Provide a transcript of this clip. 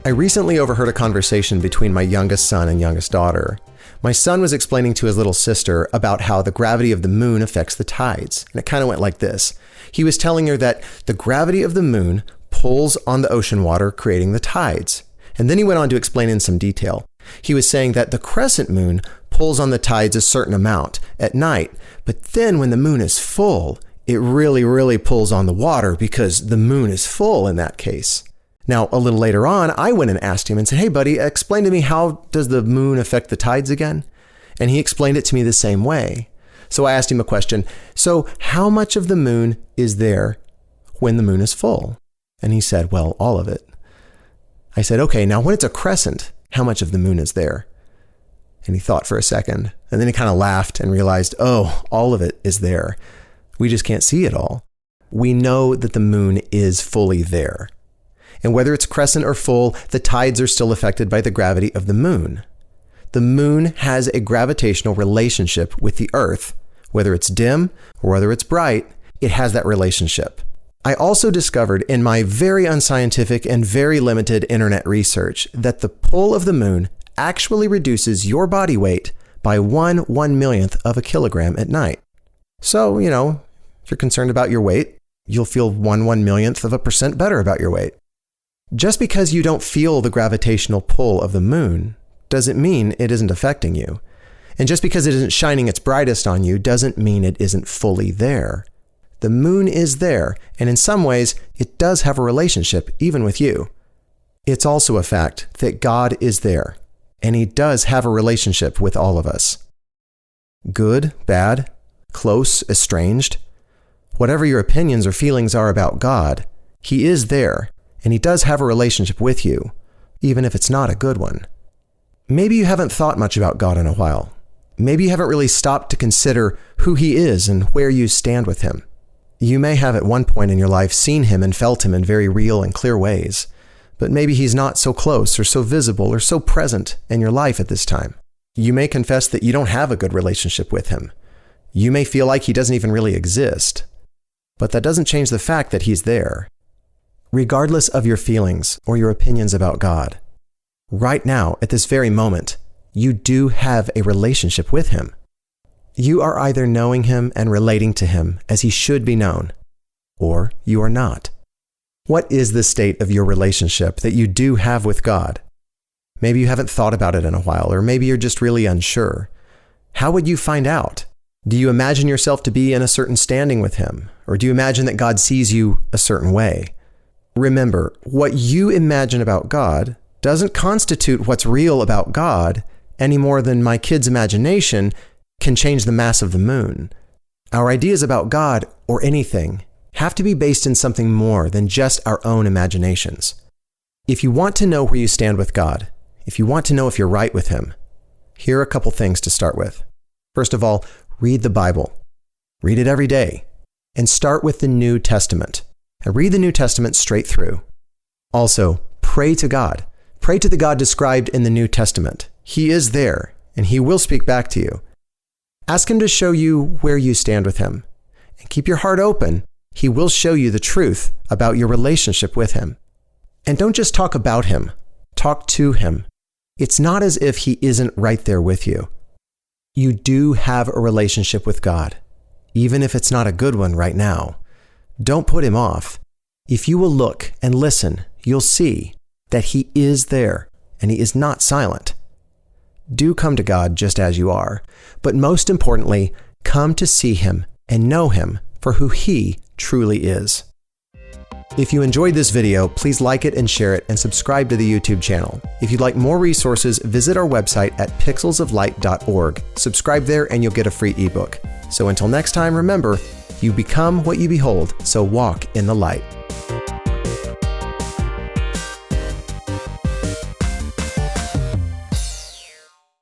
I recently overheard a conversation between my youngest son and youngest daughter. My son was explaining to his little sister about how the gravity of the moon affects the tides. And it kind of went like this. He was telling her that the gravity of the moon pulls on the ocean water, creating the tides. And then he went on to explain in some detail. He was saying that the crescent moon pulls on the tides a certain amount at night, but then when the moon is full, it really pulls on the water because the moon is full in that case. Now, a little later on, I went and asked him and said, "Hey, buddy, explain to me, how does the moon affect the tides again?" And he explained it to me the same way. So I asked him a question. So how much of the moon is there when the moon is full? And he said, well, all of it. I said, okay, now when it's a crescent, how much of the moon is there? And he thought for a second, and then he kind of laughed and realized, oh, all of it is there. We just can't see it all. We know that the moon is fully there. And whether it's crescent or full, the tides are still affected by the gravity of the moon. The moon has a gravitational relationship with the Earth. Whether it's dim or whether it's bright, it has that relationship. I also discovered in my very unscientific and very limited internet research that the pull of the moon actually reduces your body weight by 1/1,000,000th of a kilogram at night. So, if you're concerned about your weight, you'll feel 1/1,000,000th of a percent better about your weight. Just because you don't feel the gravitational pull of the moon doesn't mean it isn't affecting you. And just because it isn't shining its brightest on you doesn't mean it isn't fully there. The moon is there, and in some ways, it does have a relationship even with you. It's also a fact that God is there, and He does have a relationship with all of us. Good, bad, close, estranged, whatever your opinions or feelings are about God, He is there, and He does have a relationship with you, even if it's not a good one. Maybe you haven't thought much about God in a while. Maybe you haven't really stopped to consider who He is and where you stand with Him. You may have at one point in your life seen Him and felt Him in very real and clear ways, but maybe He's not so close or so visible or so present in your life at this time. You may confess that you don't have a good relationship with Him. You may feel like He doesn't even really exist, but that doesn't change the fact that He's there. Regardless of your feelings or your opinions about God, right now, at this very moment, you do have a relationship with Him. You are either knowing Him and relating to Him as He should be known, or you are not. What is the state of your relationship that you do have with God? Maybe you haven't thought about it in a while, or maybe you're just really unsure. How would you find out? Do you imagine yourself to be in a certain standing with Him? Or do you imagine that God sees you a certain way? Remember, what you imagine about God doesn't constitute what's real about God any more than my kid's imagination can change the mass of the moon. Our ideas about God, or anything, have to be based in something more than just our own imaginations. If you want to know where you stand with God, if you want to know if you're right with Him, here are a couple things to start with. First of all, read the Bible. Read it every day. And start with the New Testament. And read the New Testament straight through. Also, pray to God. Pray to the God described in the New Testament. He is there, and He will speak back to you. Ask Him to show you where you stand with Him. And keep your heart open. He will show you the truth about your relationship with Him. And don't just talk about Him. Talk to Him. It's not as if He isn't right there with you. You do have a relationship with God, even if it's not a good one right now. Don't put Him off. If you will look and listen, you'll see that He is there, and He is not silent. Do come to God just as you are, but most importantly, come to see Him and know Him for who He truly is. If you enjoyed this video, please like it and share it and subscribe to the YouTube channel. If you'd like more resources, visit our website at pixelsoflight.org. Subscribe there and you'll get a free ebook. So until next time, remember, you become what you behold, so walk in the light.